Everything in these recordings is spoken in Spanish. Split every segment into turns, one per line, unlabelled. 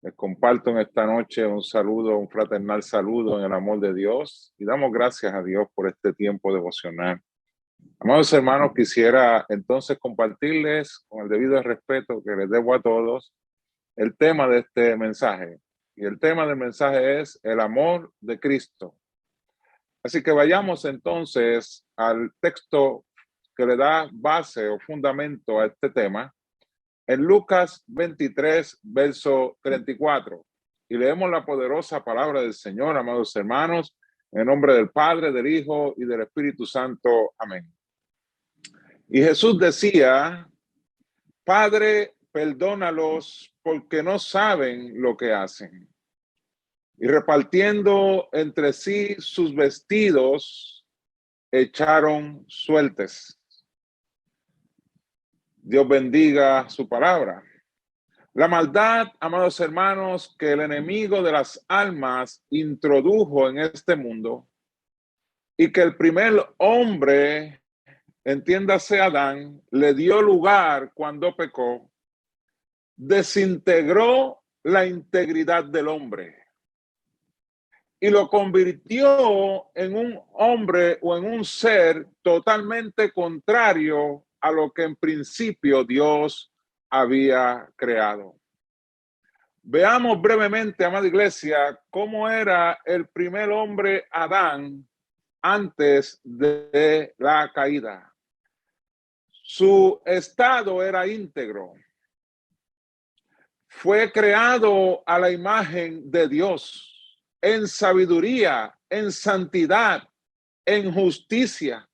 Les comparto en esta noche un saludo, un fraternal saludo en el amor de Dios y damos gracias a Dios por este tiempo devocional. Amados hermanos, quisiera entonces compartirles con el debido respeto que les debo a todos el tema de este mensaje. Y el tema del mensaje es el amor de Cristo. Así que vayamos entonces al texto que le da base o fundamento a este tema. En Lucas 23, verso 34, y leemos la poderosa palabra del Señor, amados hermanos, en nombre del Padre, del Hijo y del Espíritu Santo. Amén. Y Jesús decía: Padre, perdónalos porque no saben lo que hacen. Y repartiendo entre sí sus vestidos, echaron suertes. Dios bendiga su palabra. La maldad, amados hermanos, que el enemigo de las almas introdujo en este mundo y que el primer hombre, entiéndase Adán, le dio lugar cuando pecó, desintegró la integridad del hombre y lo convirtió en un hombre o en un ser totalmente contrario a lo que en principio Dios había creado. Veamos brevemente, amada iglesia, cómo era el primer hombre Adán antes de la caída. Su estado era íntegro. Fue creado a la imagen de Dios, en sabiduría, en santidad, en justicia.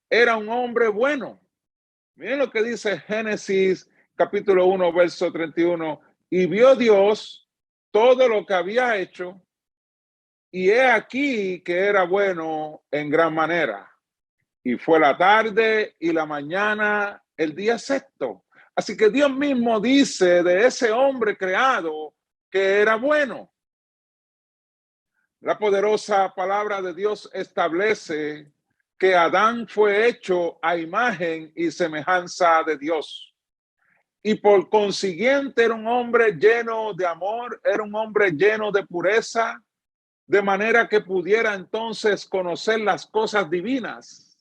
Era un hombre bueno. Miren lo que dice Génesis capítulo 1, verso 31. Y vio Dios todo lo que había hecho, y he aquí que era bueno en gran manera. Y fue la tarde y la mañana, el día sexto. Así que Dios mismo dice de ese hombre creado que era bueno. La poderosa palabra de Dios establece que Adán fue hecho a imagen y semejanza de Dios. Y por consiguiente era un hombre lleno de amor, era un hombre lleno de pureza, de manera que pudiera entonces conocer las cosas divinas,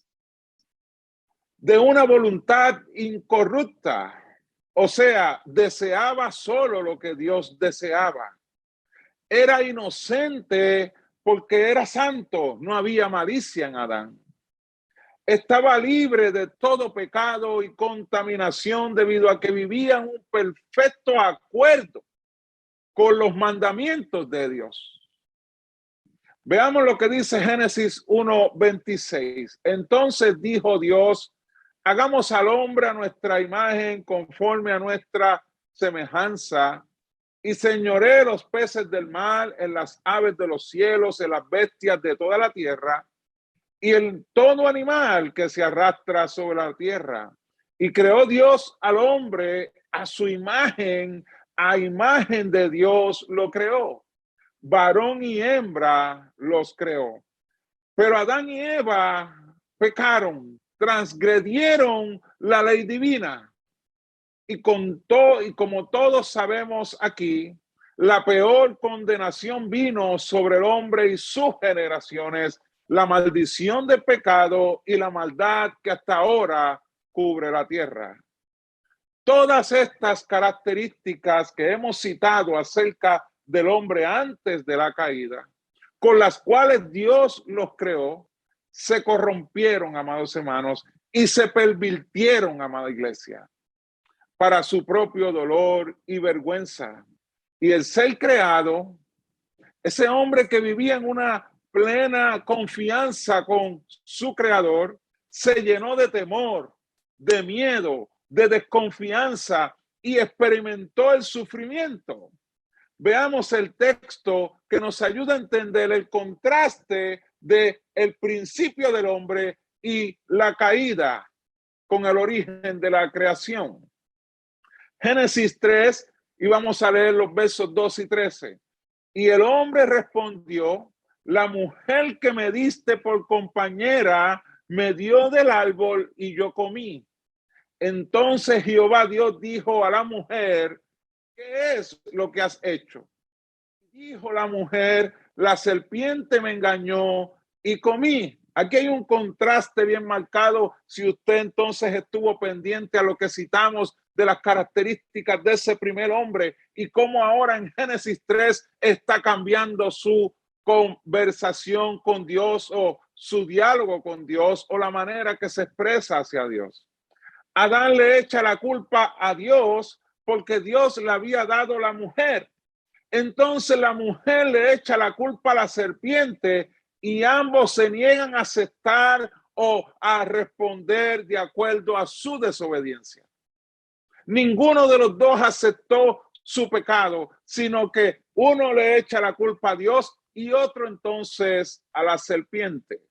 de una voluntad incorrupta, o sea, deseaba solo lo que Dios deseaba. Era inocente porque era santo, no había malicia en Adán. Estaba libre de todo pecado y contaminación debido a que vivía en un perfecto acuerdo con los mandamientos de Dios. Veamos lo que dice Génesis 1:26. Entonces dijo Dios: hagamos al hombre a nuestra imagen, conforme a nuestra semejanza, y señoree los peces del mar, en las aves de los cielos, en las bestias de toda la tierra, y en todo animal que se arrastra sobre la tierra. Y creó Dios al hombre a su imagen, a imagen de Dios lo creó. Varón y hembra los creó. Pero Adán y Eva pecaron, transgredieron la ley divina. Y como todos sabemos aquí, la peor condenación vino sobre el hombre y sus generaciones, la maldición del pecado y la maldad que hasta ahora cubre la tierra. Todas estas características que hemos citado acerca del hombre antes de la caída, con las cuales Dios los creó, se corrompieron, amados hermanos, y se pervirtieron, amada iglesia, para su propio dolor y vergüenza. Y el ser creado, ese hombre que vivía en una plena confianza con su creador, se llenó de temor, de miedo, de desconfianza y experimentó el sufrimiento. Veamos el texto que nos ayuda a entender el contraste de el principio del hombre y la caída con el origen de la creación. Génesis 3, y vamos a leer los versos 2 y 13. Y el hombre respondió: la mujer que me diste por compañera me dio del árbol y yo comí. Entonces Jehová Dios dijo a la mujer: ¿qué es lo que has hecho? Dijo la mujer, la serpiente me engañó y comí. Aquí hay un contraste bien marcado. Si usted entonces estuvo pendiente a lo que citamos de las características de ese primer hombre y cómo ahora en Génesis 3 está cambiando su conversación con Dios o su diálogo con Dios o la manera que se expresa hacia Dios. Adán le echa la culpa a Dios porque Dios le había dado la mujer. Entonces la mujer le echa la culpa a la serpiente y ambos se niegan a aceptar o a responder de acuerdo a su desobediencia. Ninguno de los dos aceptó su pecado, sino que uno le echa la culpa a Dios y otro entonces a la serpiente.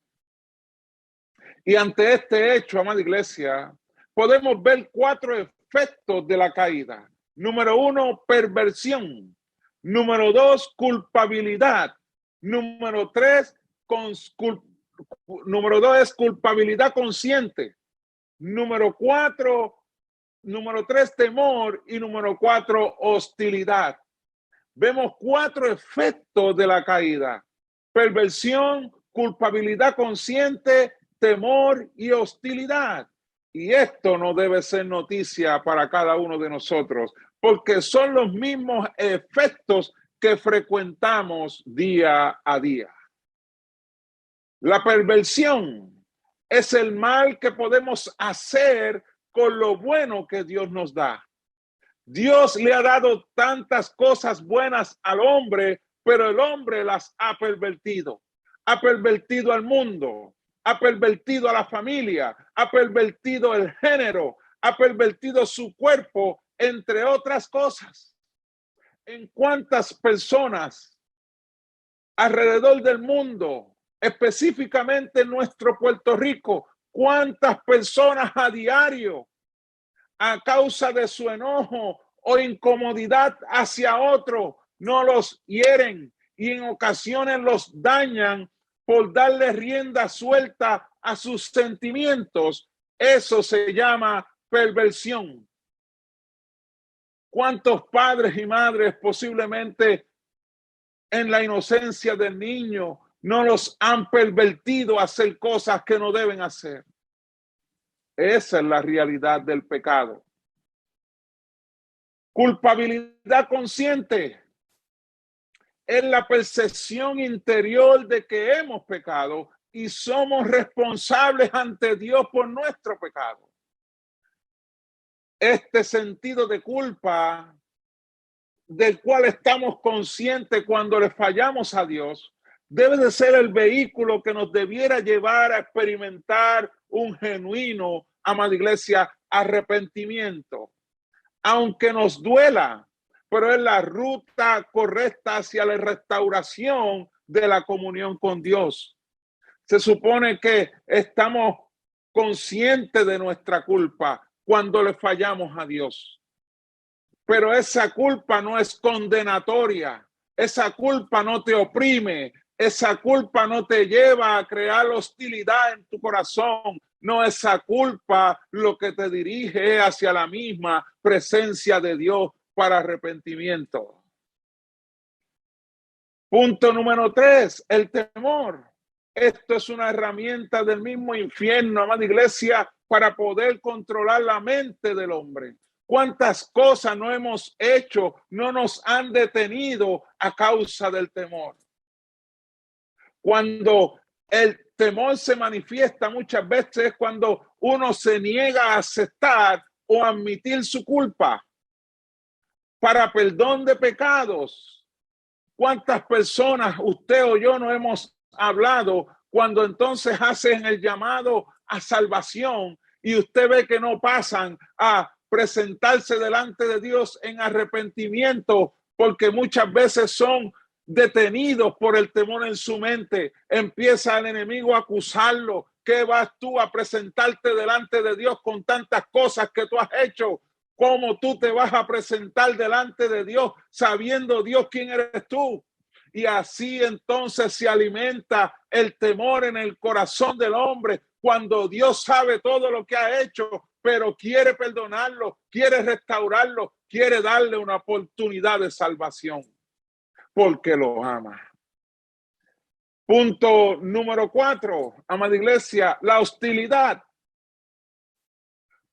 Y ante este hecho, amada iglesia, podemos ver 4 efectos de la caída. Número 1, perversión. Número 2, culpabilidad. Número 3, número 2 es culpabilidad consciente. Número 3, temor. Y número 4, hostilidad. Vemos 4 efectos de la caída: perversión, culpabilidad consciente, temor y hostilidad. Y esto no debe ser noticia para cada uno de nosotros, porque son los mismos efectos que frecuentamos día a día. La perversión es el mal que podemos hacer con lo bueno que Dios nos da. Dios le ha dado tantas cosas buenas al hombre, pero el hombre las ha pervertido. Ha pervertido al mundo, ha pervertido a la familia, ha pervertido el género, ha pervertido su cuerpo, entre otras cosas. ¿En cuántas personas alrededor del mundo, específicamente en nuestro Puerto Rico, cuántas personas a diario, a causa de su enojo o incomodidad hacia otro, no los hieren y en ocasiones los dañan por darle rienda suelta a sus sentimientos? Eso se llama perversión. ¿Cuántos padres y madres posiblemente en la inocencia del niño no los han pervertido a hacer cosas que no deben hacer? Esa es la realidad del pecado. Culpabilidad consciente es la percepción interior de que hemos pecado y somos responsables ante Dios por nuestro pecado. Este sentido de culpa del cual estamos conscientes cuando le fallamos a Dios debe de ser el vehículo que nos debiera llevar a experimentar un genuino, amada iglesia, arrepentimiento. Aunque nos duela, pero es la ruta correcta hacia la restauración de la comunión con Dios. Se supone que estamos conscientes de nuestra culpa cuando le fallamos a Dios. Pero esa culpa no es condenatoria, esa culpa no te oprime, esa culpa no te lleva a crear hostilidad en tu corazón. No, esa culpa lo que te dirige hacia la misma presencia de Dios para arrepentimiento. Punto número 3, el temor. Esto es una herramienta del mismo infierno, amada iglesia, para poder controlar la mente del hombre. ¿Cuántas cosas no hemos hecho, no nos han detenido a causa del temor? Cuando el temor se manifiesta muchas veces cuando uno se niega a aceptar o admitir su culpa para perdón de pecados. ¿Cuántas personas usted o yo no hemos hablado cuando entonces hacen el llamado a salvación y usted ve que no pasan a presentarse delante de Dios en arrepentimiento porque muchas veces son detenidos por el temor en su mente? Empieza el enemigo a acusarlo. ¿Qué vas tú a presentarte delante de Dios con tantas cosas que tú has hecho? ¿Cómo tú te vas a presentar delante de Dios sabiendo Dios quién eres tú? Y así entonces se alimenta el temor en el corazón del hombre cuando Dios sabe todo lo que ha hecho. pero quiere perdonarlo, quiere restaurarlo, quiere darle una oportunidad de salvación, porque lo ama. Punto número 4, amada iglesia, la hostilidad.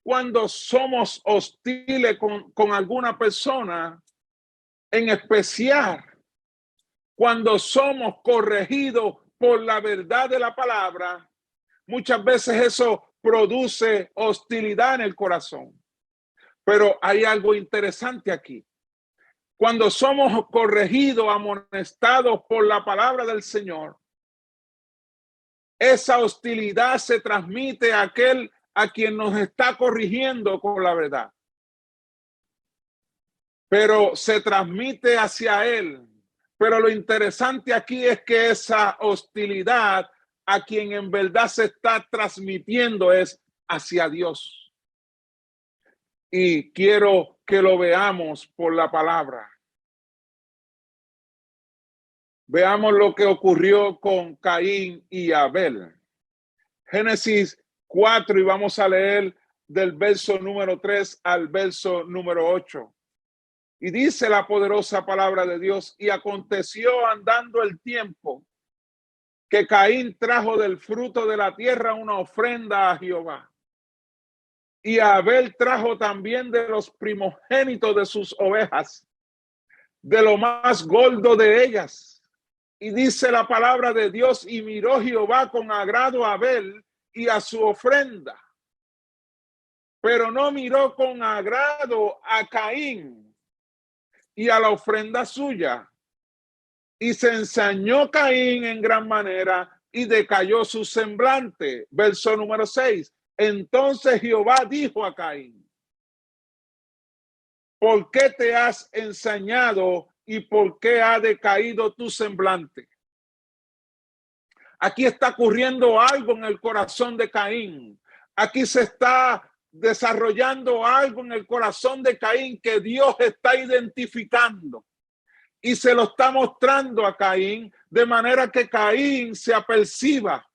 Cuando somos hostiles con alguna persona, en especial cuando somos corregidos por la verdad de la palabra, muchas veces eso produce hostilidad en el corazón. Pero hay algo interesante aquí. Cuando somos corregidos, amonestados por la palabra del Señor, esa hostilidad se transmite a aquel a quien nos está corrigiendo con la verdad. Pero se transmite hacia él. Pero lo interesante aquí es que esa hostilidad a quien en verdad se está transmitiendo es hacia Dios. Y quiero que lo veamos por la palabra. Veamos lo que ocurrió con Caín y Abel. Génesis 4 y vamos a leer del verso número 3 al verso número 8. Y dice la poderosa palabra de Dios, y aconteció andando el tiempo que Caín trajo del fruto de la tierra una ofrenda a Jehová. Y Abel trajo también de los primogénitos de sus ovejas, de lo más gordo de ellas. Y dice la palabra de Dios, y miró Jehová con agrado a Abel y a su ofrenda, pero no miró con agrado a Caín y a la ofrenda suya. Y se ensañó Caín en gran manera y decayó su semblante. Verso número 6. Entonces Jehová dijo a Caín, ¿por qué te has ensañado y por qué ha decaído tu semblante? Aquí está ocurriendo algo en el corazón de Caín. Aquí se está desarrollando algo en el corazón de Caín que Dios está identificando y se lo está mostrando a Caín de manera que Caín se aperciba.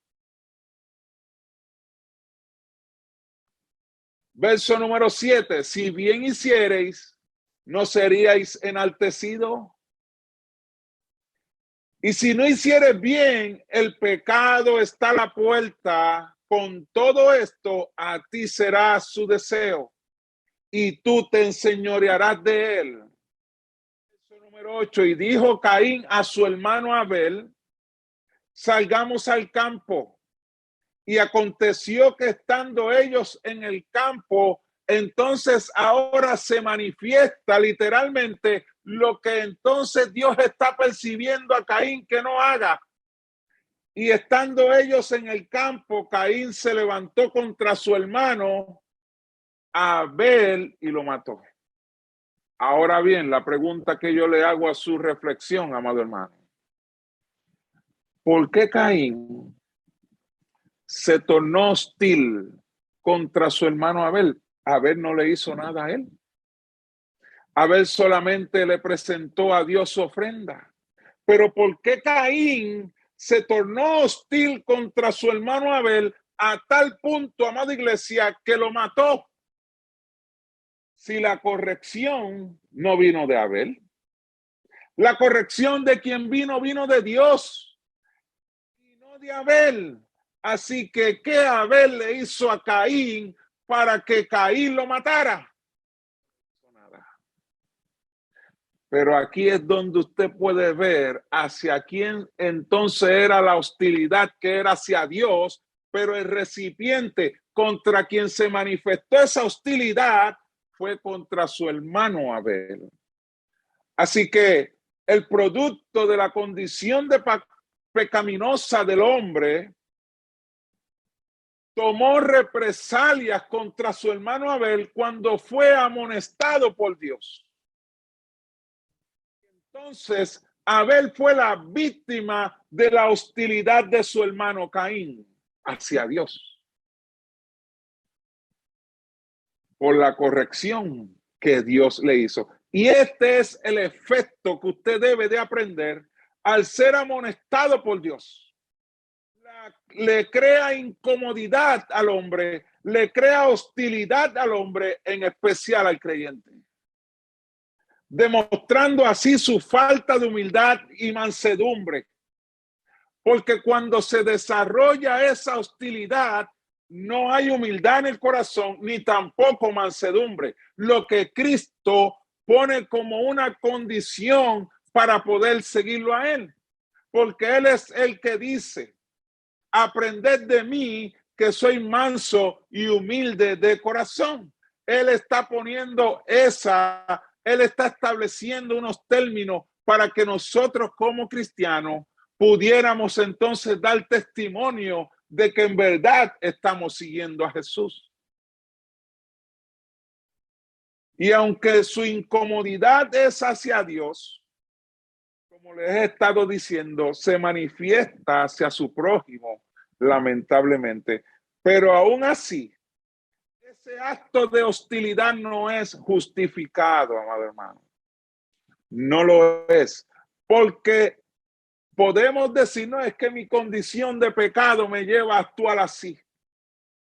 Verso número 7, si bien hiciereis, ¿no seríais enaltecidos? Y si no hicieres bien, el pecado está a la puerta. Con todo esto, a ti será su deseo, y tú te enseñorearás de él. Verso número 8, y dijo Caín a su hermano Abel, salgamos al campo. Y aconteció que estando ellos en el campo, entonces ahora se manifiesta literalmente lo que entonces Dios está percibiendo a Caín que no haga. Y estando ellos en el campo, Caín se levantó contra su hermano Abel y lo mató. Ahora bien, la pregunta que yo le hago a su reflexión, amado hermano. ¿Por qué Caín se tornó hostil contra su hermano Abel? Abel no le hizo nada a él. Abel solamente le presentó a Dios su ofrenda. Pero ¿por qué Caín se tornó hostil contra su hermano Abel a tal punto, amada iglesia, que lo mató? Si la corrección no vino de Abel, la corrección de quien vino de Dios y no de Abel. Así que, ¿qué Abel le hizo a Caín para que Caín lo matara? Nada. Pero aquí es donde usted puede ver hacia quién entonces era la hostilidad, que era hacia Dios, pero el recipiente contra quien se manifestó esa hostilidad fue contra su hermano Abel. Así que el producto de la condición de pecaminosa del hombre tomó represalias contra su hermano Abel cuando fue amonestado por Dios. Entonces, Abel fue la víctima de la hostilidad de su hermano Caín hacia Dios. Por la corrección que Dios le hizo. Y este es el efecto que usted debe de aprender al ser amonestado por Dios. Le crea incomodidad al hombre le crea hostilidad al hombre, en especial al creyente, demostrando así su falta de humildad y mansedumbre. Porque cuando se desarrolla esa hostilidad, no hay humildad en el corazón, ni tampoco mansedumbre, lo que Cristo pone como una condición para poder seguirlo a él. Porque él es el que dice, aprended de mí que soy manso y humilde de corazón. Él está poniendo él está estableciendo unos términos para que nosotros como cristianos pudiéramos entonces dar testimonio de que en verdad estamos siguiendo a Jesús. Y aunque su incomodidad es hacia Dios, como les he estado diciendo, se manifiesta hacia su prójimo, lamentablemente. Pero aún así, ese acto de hostilidad no es justificado, amado hermano. No lo es. Porque podemos decir, no, es que mi condición de pecado me lleva a actuar así.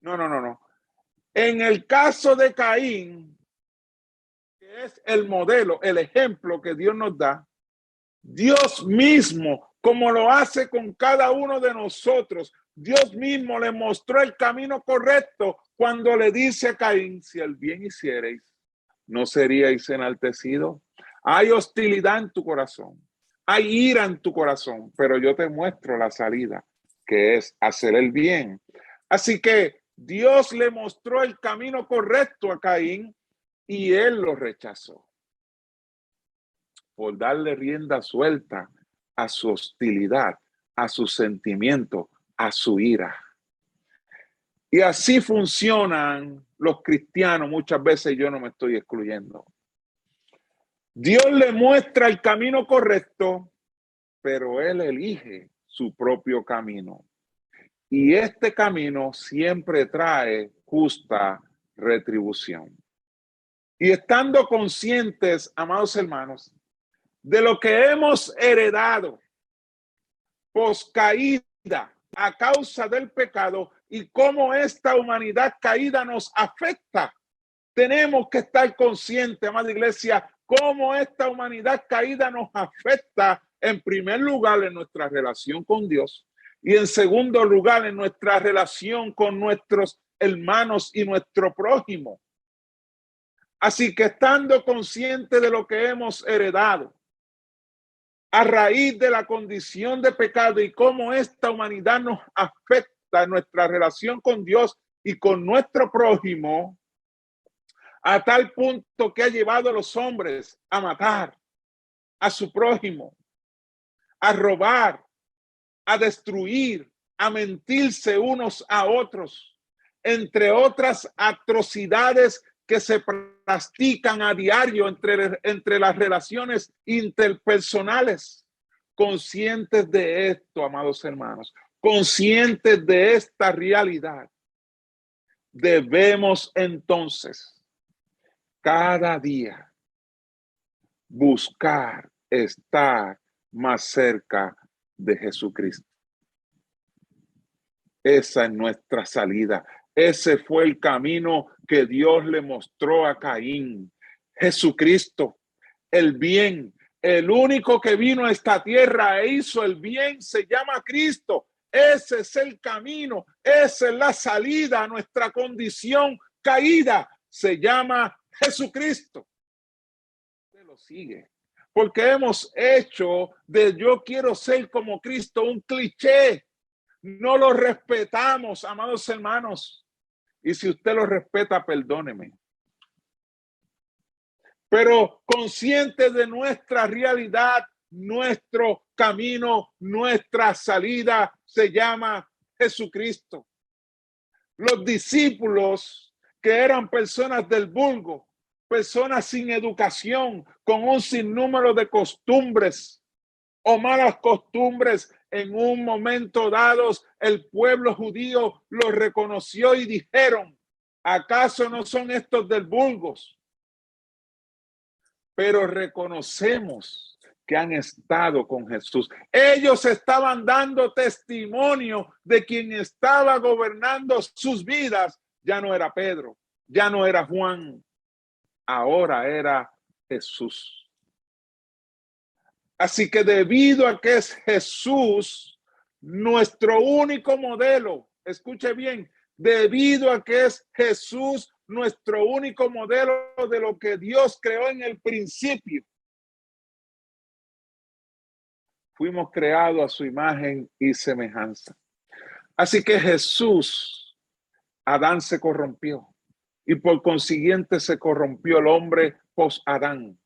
No, no, no, no. En el caso de Caín, que es el modelo, el ejemplo que Dios nos da, Dios mismo, como lo hace con cada uno de nosotros, Dios mismo le mostró el camino correcto cuando le dice a Caín, si el bien hicierais, ¿no seríais enaltecidos? Hay hostilidad en tu corazón, hay ira en tu corazón, pero yo te muestro la salida, que es hacer el bien. Así que Dios le mostró el camino correcto a Caín y él lo rechazó por darle rienda suelta a su hostilidad, a su sentimiento, a su ira. Y así funcionan los cristianos. Muchas veces yo no me estoy excluyendo. Dios le muestra el camino correcto, pero él elige su propio camino. Y este camino siempre trae justa retribución. Y estando conscientes, amados hermanos, de lo que hemos heredado poscaída a causa del pecado y cómo esta humanidad caída nos afecta. Tenemos que estar conscientes, amada iglesia, cómo esta humanidad caída nos afecta, en primer lugar, en nuestra relación con Dios y en segundo lugar, en nuestra relación con nuestros hermanos y nuestro prójimo. Así que estando conscientes de lo que hemos heredado, a raíz de la condición de pecado y cómo esta humanidad nos afecta en nuestra relación con Dios y con nuestro prójimo, a tal punto que ha llevado a los hombres a matar a su prójimo, a robar, a destruir, a mentirse unos a otros, entre otras atrocidades que se practican a diario entre las relaciones interpersonales. Conscientes de esto, amados hermanos, conscientes de esta realidad, debemos entonces cada día buscar estar más cerca de Jesucristo. Esa es nuestra salida. Ese fue el camino que Dios le mostró a Caín. Jesucristo, el bien, el único que vino a esta tierra e hizo el bien, se llama Cristo. Ese es el camino, esa es la salida a nuestra condición caída. Se llama Jesucristo. Usted lo sigue. Porque hemos hecho de yo quiero ser como Cristo un cliché. No lo respetamos, amados hermanos. Y si usted lo respeta, perdóneme. Pero consciente de nuestra realidad, nuestro camino, nuestra salida se llama Jesucristo. Los discípulos, que eran personas del vulgo, personas sin educación, con un sinnúmero de costumbres o malas costumbres, en un momento dado el pueblo judío los reconoció y dijeron, ¿acaso no son estos del vulgo? Pero reconocemos que han estado con Jesús. Ellos estaban dando testimonio de quien estaba gobernando sus vidas ya no era Pedro, ya no era Juan, ahora era Jesús. Así que debido a que es Jesús nuestro único modelo, escuche bien, debido a que es Jesús nuestro único modelo de lo que Dios creó en el principio, fuimos creados a su imagen y semejanza. Así que Jesús, Adán se corrompió y por consiguiente se corrompió el hombre post-Adán.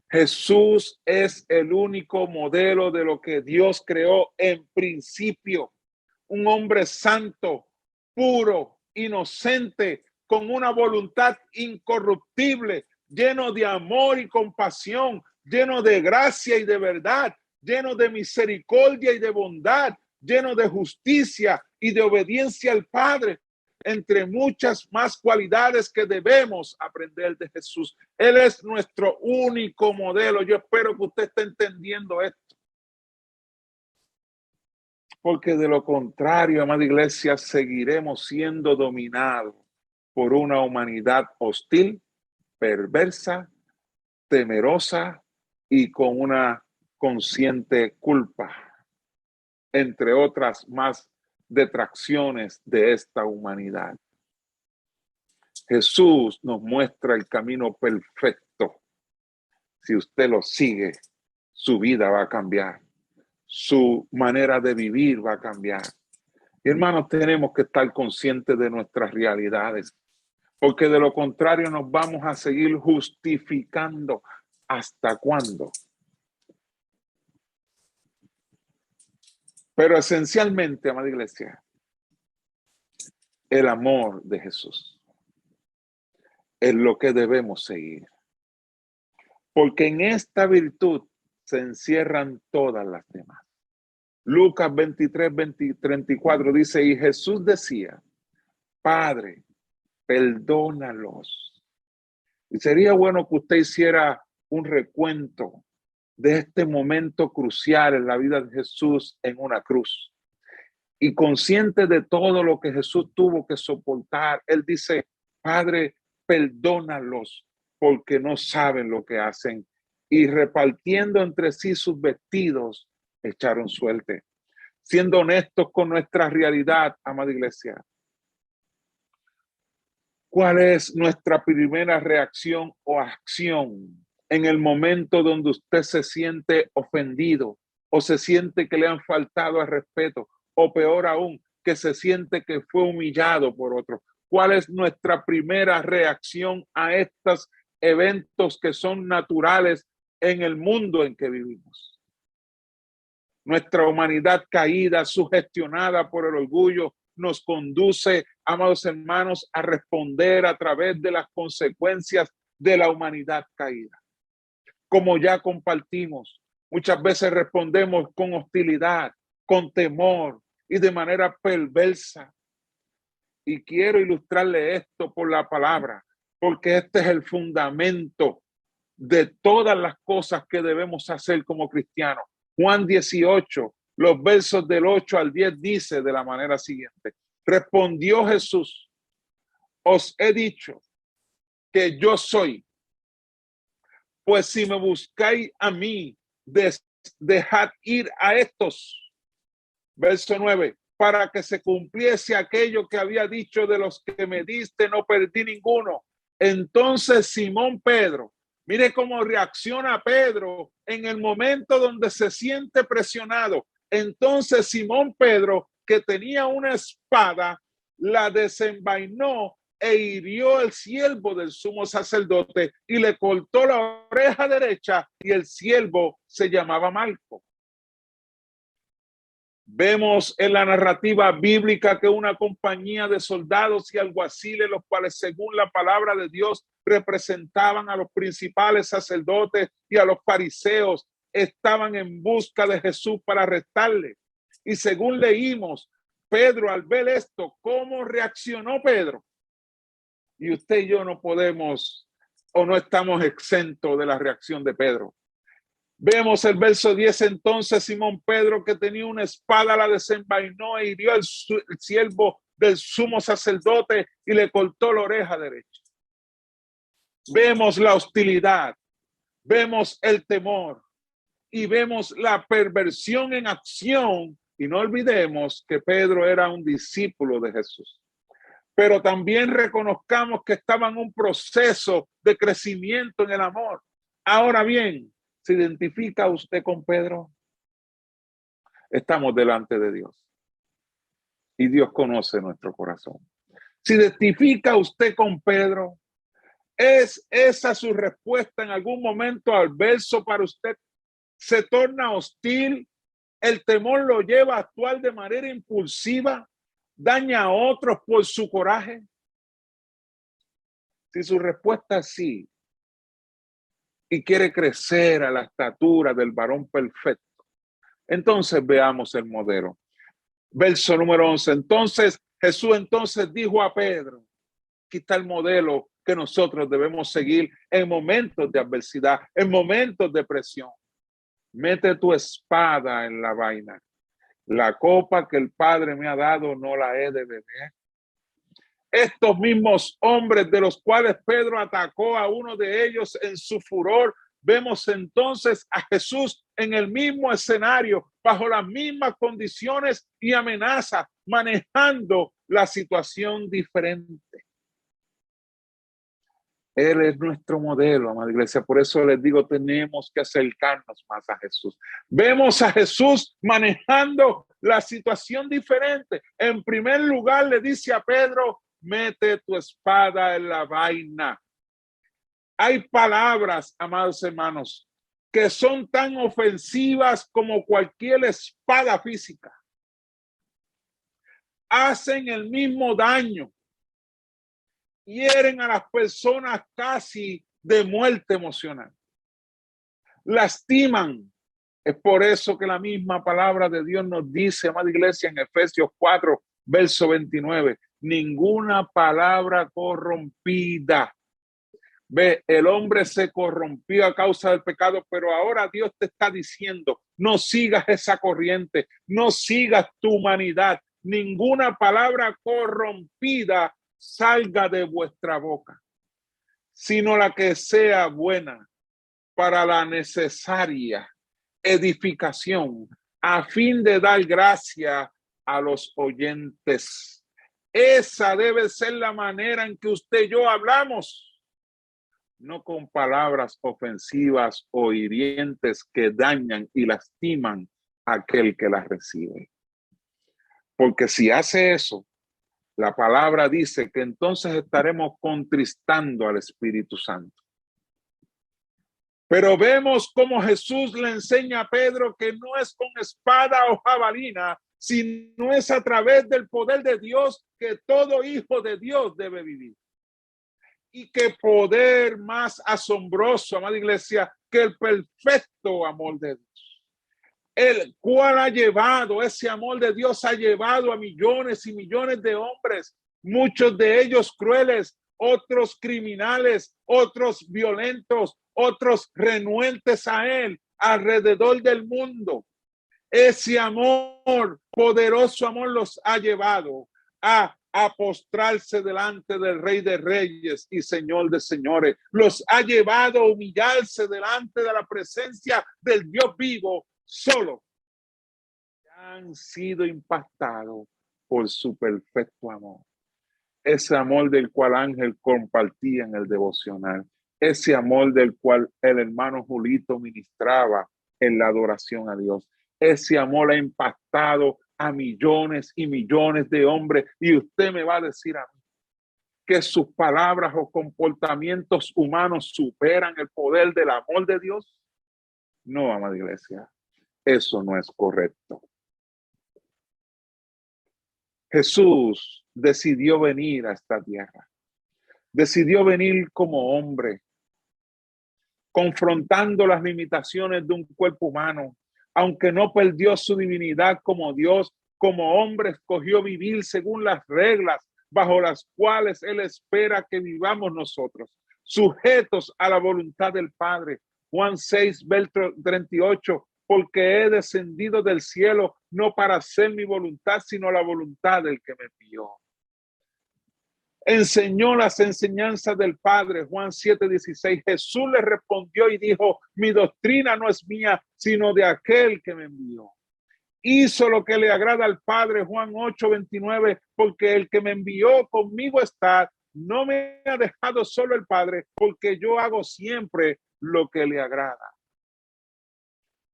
Jesús es el único modelo de lo que Dios creó en principio. Un hombre santo, puro, inocente, con una voluntad incorruptible, lleno de amor y compasión, lleno de gracia y de verdad, lleno de misericordia y de bondad, lleno de justicia y de obediencia al Padre, entre muchas más cualidades que debemos aprender de Jesús. Él es nuestro único modelo. Yo espero que usted esté entendiendo esto. Porque de lo contrario, amada iglesia, seguiremos siendo dominados por una humanidad hostil, perversa, temerosa y con una consciente culpa, entre otras más detracciones de esta humanidad. Jesús nos muestra el camino perfecto. Si usted lo sigue, su vida va a cambiar. Su manera de vivir va a cambiar. Y hermanos, tenemos que estar conscientes de nuestras realidades, porque de lo contrario nos vamos a seguir justificando. ¿Hasta cuándo? Pero esencialmente, amada iglesia, el amor de Jesús es lo que debemos seguir. Porque en esta virtud se encierran todas las demás. Lucas 23, 34 dice, y Jesús decía, Padre, perdónalos. Y sería bueno que usted hiciera un recuento de este momento crucial en la vida de Jesús en una cruz. Y consciente de todo lo que Jesús tuvo que soportar, él dice, Padre, perdónalos porque no saben lo que hacen. Y repartiendo entre sí sus vestidos, echaron suerte. Siendo honestos con nuestra realidad, amada iglesia, ¿cuál es nuestra primera reacción o acción en el momento donde usted se siente ofendido o se siente que le han faltado al respeto o peor aún, que se siente que fue humillado por otro? ¿Cuál es nuestra primera reacción a estos eventos que son naturales en el mundo en que vivimos? Nuestra humanidad caída, sugestionada por el orgullo, nos conduce, amados hermanos, a responder a través de las consecuencias de la humanidad caída. Como ya compartimos, muchas veces respondemos con hostilidad, con temor y de manera perversa. Y quiero ilustrarle esto por la palabra, porque este es el fundamento de todas las cosas que debemos hacer como cristianos. Juan 18, los versos del 8 al 10 dice de la manera siguiente. Respondió Jesús, os he dicho que yo soy, pues si me buscáis a mí, dejad ir a estos. Verso 9, para que se cumpliese aquello que había dicho, de los que me diste no perdí ninguno. Entonces Simón Pedro, mire cómo reacciona Pedro en el momento donde se siente presionado. Entonces Simón Pedro, que tenía una espada, la desenvainó e hirió el siervo del sumo sacerdote y le cortó la oreja derecha, y el siervo se llamaba Malco. Vemos en la narrativa bíblica que una compañía de soldados y alguaciles, los cuales según la palabra de Dios representaban a los principales sacerdotes y a los fariseos, estaban en busca de Jesús para arrestarle. Y según leímos, Pedro, al ver esto, ¿cómo reaccionó Pedro? Y usted y yo no podemos o no estamos exentos de la reacción de Pedro. Vemos el verso 10, entonces Simón Pedro, que tenía una espada, la desenvainó e hirió el siervo del sumo sacerdote y le cortó la oreja derecha. Vemos la hostilidad, vemos el temor y vemos la perversión en acción. Y no olvidemos que Pedro era un discípulo de Jesús. Pero también reconozcamos que estaba en un proceso de crecimiento en el amor. Ahora bien, ¿se identifica usted con Pedro? Estamos delante de Dios y Dios conoce nuestro corazón. ¿Se identifica usted con Pedro? ¿Es esa su respuesta en algún momento al verso para usted? ¿Se torna hostil? ¿El temor lo lleva a actuar de manera impulsiva? ¿Daña a otros por su coraje? Si su respuesta es sí y quiere crecer a la estatura del varón perfecto, entonces veamos el modelo. Verso número 11. Entonces Jesús dijo a Pedro, aquí está el modelo que nosotros debemos seguir en momentos de adversidad, en momentos de presión. Mete tu espada en la vaina. La copa que el Padre me ha dado no la he de beber. Estos mismos hombres de los cuales Pedro atacó a uno de ellos en su furor, vemos entonces a Jesús en el mismo escenario, bajo las mismas condiciones y amenazas, manejando la situación diferente. Él es nuestro modelo, amada iglesia. Por eso les digo, tenemos que acercarnos más a Jesús. Vemos a Jesús manejando la situación diferente. En primer lugar, le dice a Pedro, mete tu espada en la vaina. Hay palabras, amados hermanos, que son tan ofensivas como cualquier espada física. Hacen el mismo daño. Hieren a las personas casi de muerte emocional. Lastiman. Es por eso que la misma palabra de Dios nos dice, amada iglesia, en Efesios 4, verso 29, ninguna palabra corrompida. Ve, el hombre se corrompió a causa del pecado, pero ahora Dios te está diciendo, no sigas esa corriente, no sigas tu humanidad. Ninguna palabra corrompida salga de vuestra boca, sino la que sea buena para la necesaria edificación, a fin de dar gracia a los oyentes. Esa debe ser la manera en que usted y yo hablamos, no con palabras ofensivas o hirientes que dañan y lastiman a aquel que las recibe. Porque si hace eso, la palabra dice que entonces estaremos contristando al Espíritu Santo. Pero vemos cómo Jesús le enseña a Pedro que no es con espada o jabalina, sino es a través del poder de Dios que todo hijo de Dios debe vivir. Y qué poder más asombroso, amada iglesia, que el perfecto amor de Dios. El cual ha llevado, ese amor de Dios ha llevado a millones y millones de hombres, muchos de ellos crueles, otros criminales, otros violentos, otros renuentes a él alrededor del mundo. Ese amor, poderoso amor, los ha llevado a postrarse delante del Rey de Reyes y Señor de Señores. Los ha llevado a humillarse delante de la presencia del Dios vivo solo. Han sido impactados por su perfecto amor. Ese amor del cual Ángel compartía en el devocional. Ese amor del cual el hermano Julito ministraba en la adoración a Dios. Ese amor ha impactado a millones y millones de hombres. Y usted me va a decir a mí que sus palabras o comportamientos humanos superan el poder del amor de Dios. No, amada iglesia, eso no es correcto. Jesús decidió venir a esta tierra. Decidió venir como hombre, confrontando las limitaciones de un cuerpo humano. Aunque no perdió su divinidad como Dios, como hombre escogió vivir según las reglas bajo las cuales Él espera que vivamos nosotros, sujetos a la voluntad del Padre. Juan 6, verso 38, porque he descendido del cielo no para hacer mi voluntad, sino la voluntad del que me envió. Enseñó las enseñanzas del Padre. Juan 7:16. Jesús le respondió y dijo: mi doctrina no es mía, sino de aquel que me envió. Hizo lo que le agrada al Padre. Juan 8:29. Porque el que me envió conmigo está. No me ha dejado solo el Padre, porque yo hago siempre lo que le agrada.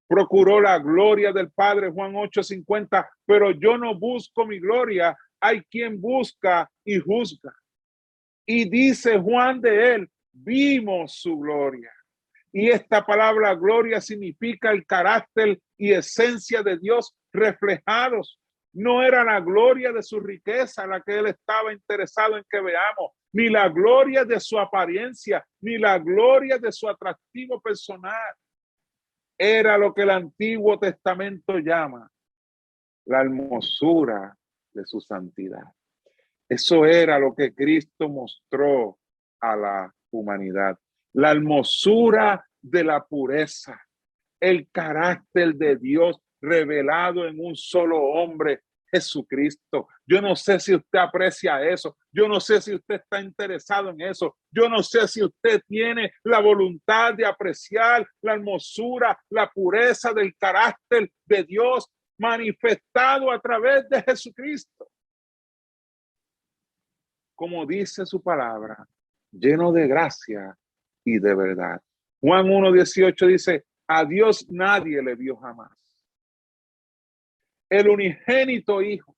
Procuró la gloria del Padre. Juan 8:50. Pero yo no busco mi gloria. Hay quien busca y juzga. Y dice Juan de él: vimos su gloria. Y esta palabra gloria significa el carácter y esencia de Dios reflejados. No era la gloria de su riqueza la que él estaba interesado en que veamos, ni la gloria de su apariencia, ni la gloria de su atractivo personal. Era lo que el Antiguo Testamento llama la hermosura de su santidad. Eso era lo que Cristo mostró a la humanidad. La hermosura de la pureza, el carácter de Dios revelado en un solo hombre, Jesucristo. Yo no sé si usted aprecia eso. Yo no sé si usted está interesado en eso. Yo no sé si usted tiene la voluntad de apreciar la hermosura, la pureza del carácter de Dios manifestado a través de Jesucristo. Como dice su palabra, lleno de gracia y de verdad. Juan 1:18 dice: a Dios nadie le vio jamás. El unigénito Hijo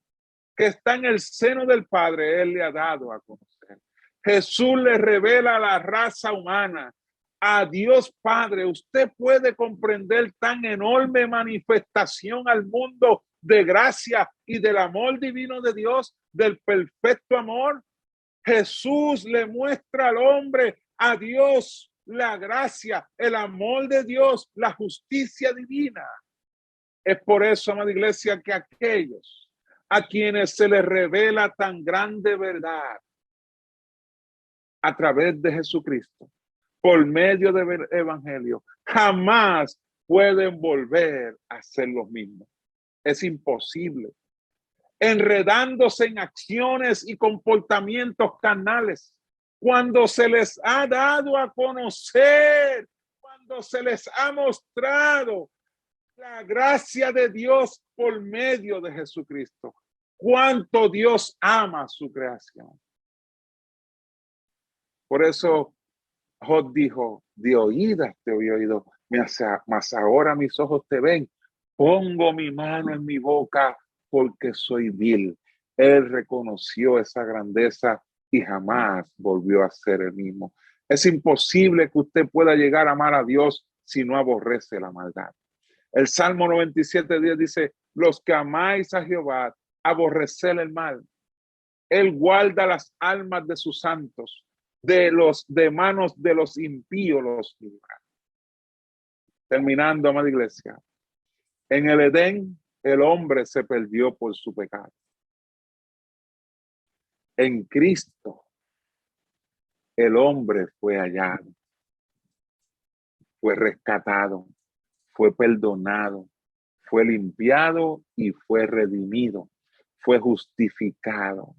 que está en el seno del Padre, Él le ha dado a conocer. Jesús le revela a la raza humana, a Dios Padre. Usted puede comprender tan enorme manifestación al mundo de gracia y del amor divino de Dios, del perfecto amor. Jesús le muestra al hombre, a Dios, la gracia, el amor de Dios, la justicia divina. Es por eso, amada iglesia, que aquellos a quienes se les revela tan grande verdad a través de Jesucristo, por medio del evangelio, jamás pueden volver a ser los mismos. Es imposible. Enredándose en acciones y comportamientos carnales, cuando se les ha dado a conocer, cuando se les ha mostrado la gracia de Dios por medio de Jesucristo. Cuánto Dios ama su creación. Por eso Job dijo: de oídas te he oído, mas ahora mis ojos te ven. Pongo mi mano en mi boca porque soy vil. Él reconoció esa grandeza y jamás volvió a ser el mismo. Es imposible que usted pueda llegar a amar a Dios si no aborrece la maldad. El Salmo 97:10 dice: los que amáis a Jehová, aborreced el mal. Él guarda las almas de sus santos, de manos de los impíos los libra. Terminando, amada iglesia, en el Edén el hombre se perdió por su pecado. En Cristo el hombre fue hallado, fue rescatado, fue perdonado, fue limpiado y fue redimido, fue justificado.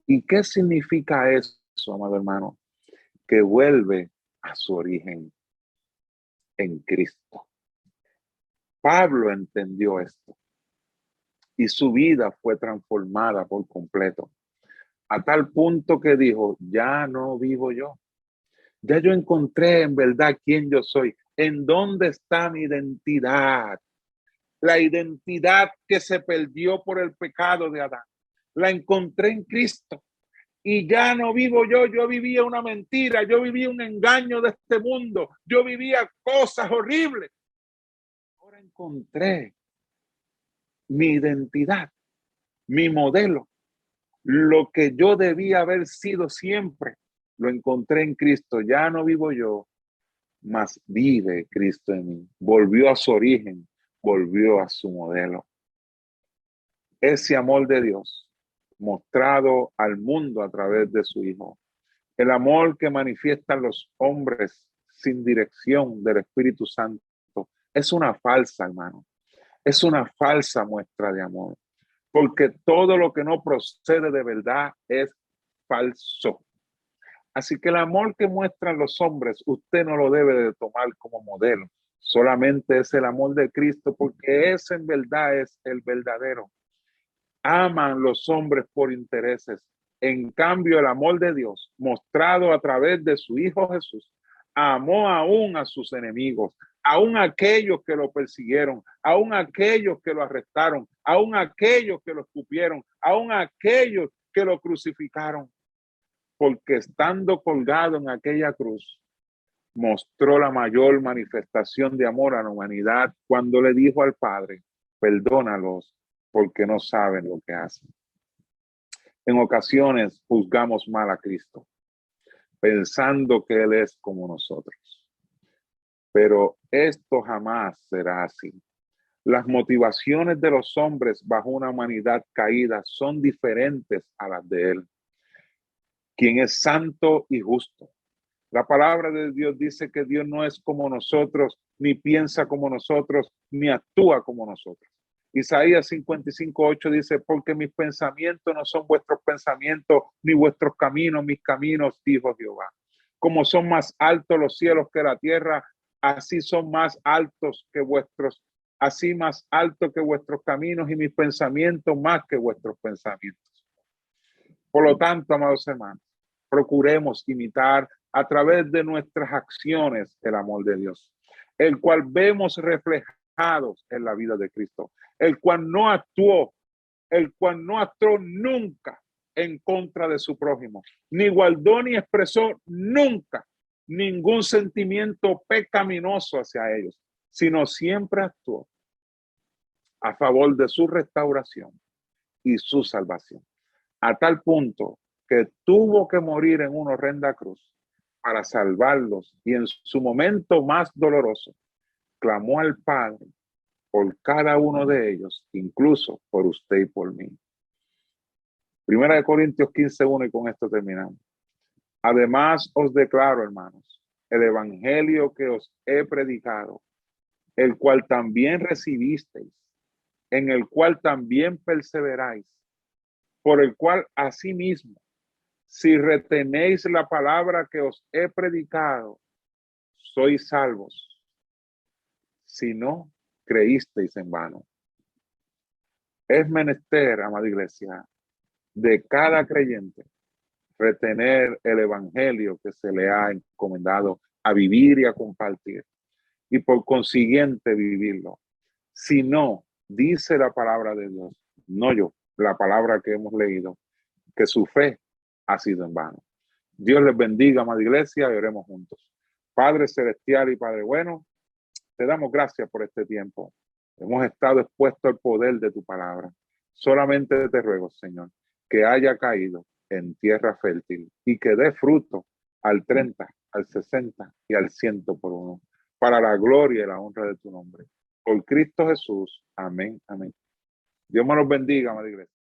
¿Y qué significa eso, amado hermano? Que vuelve a su origen en Cristo. Pablo entendió esto y su vida fue transformada por completo, a tal punto que dijo: ya no vivo yo. Ya yo encontré en verdad quién yo soy, en dónde está mi identidad. La identidad que se perdió por el pecado de Adán. La encontré en Cristo. Y ya no vivo yo vivía una mentira, yo vivía un engaño de este mundo, yo vivía cosas horribles. Ahora encontré mi identidad, mi modelo, lo que yo debía haber sido siempre, lo encontré en Cristo. Ya no vivo yo, mas vive Cristo en mí. Volvió a su origen, volvió a su modelo. Ese amor de Dios mostrado al mundo a través de su Hijo. El amor que manifiestan los hombres sin dirección del Espíritu Santo es una falsa, hermano. Es una falsa muestra de amor. Porque todo lo que no procede de verdad es falso. Así que el amor que muestran los hombres, usted no lo debe de tomar como modelo. Solamente es el amor de Cristo, porque ese en verdad es el verdadero. Aman los hombres por intereses. En cambio, el amor de Dios, mostrado a través de su Hijo Jesús, amó aún a sus enemigos, aún a aquellos que lo persiguieron, aún a aquellos que lo arrestaron, aún a aquellos que lo escupieron, aún a aquellos que lo crucificaron. Porque estando colgado en aquella cruz, mostró la mayor manifestación de amor a la humanidad cuando le dijo al Padre, perdónalos porque no saben lo que hacen. En ocasiones juzgamos mal a Cristo, pensando que Él es como nosotros. Pero esto jamás será así. Las motivaciones de los hombres bajo una humanidad caída son diferentes a las de Él, quien es santo y justo. La palabra de Dios dice que Dios no es como nosotros, ni piensa como nosotros, ni actúa como nosotros. Isaías 55:8 dice, porque mis pensamientos no son vuestros pensamientos, ni vuestros caminos, mis caminos, dijo Jehová. Como son más altos los cielos que la tierra, así son más altos que vuestros, así más altos que vuestros caminos y mis pensamientos más que vuestros pensamientos. Por lo tanto, amados hermanos, procuremos imitar a través de nuestras acciones el amor de Dios, el cual vemos reflejados en la vida de Cristo, el cual no actuó nunca en contra de su prójimo, ni guardó ni expresó nunca ningún sentimiento pecaminoso hacia ellos, sino siempre actuó a favor de su restauración y su salvación, a tal punto que tuvo que morir en una horrenda cruz para salvarlos, y en su momento más doloroso clamó al Padre por cada uno de ellos, incluso por usted y por mí. Primera de Corintios 15:1, y con esto terminamos. Además os declaro, hermanos, el evangelio que os he predicado, el cual también recibisteis, en el cual también perseveráis, por el cual asimismo, si retenéis la palabra que os he predicado, sois salvos. Si no, creísteis en vano. Es menester, amada iglesia, de cada creyente retener el evangelio que se le ha encomendado a vivir y a compartir, y por consiguiente vivirlo. Si no, dice la palabra de Dios, no yo, la palabra que hemos leído, que su fe ha sido en vano. Dios les bendiga, amada iglesia, y oremos juntos. Padre celestial y Padre bueno, te damos gracias por este tiempo. Hemos estado expuestos al poder de tu palabra. Solamente te ruego, Señor, que haya caído en tierra fértil y que dé fruto al 30, al 60 y al 100 por uno, para la gloria y la honra de tu nombre. Por Cristo Jesús. Amén, amén. Dios me los bendiga, amada iglesia.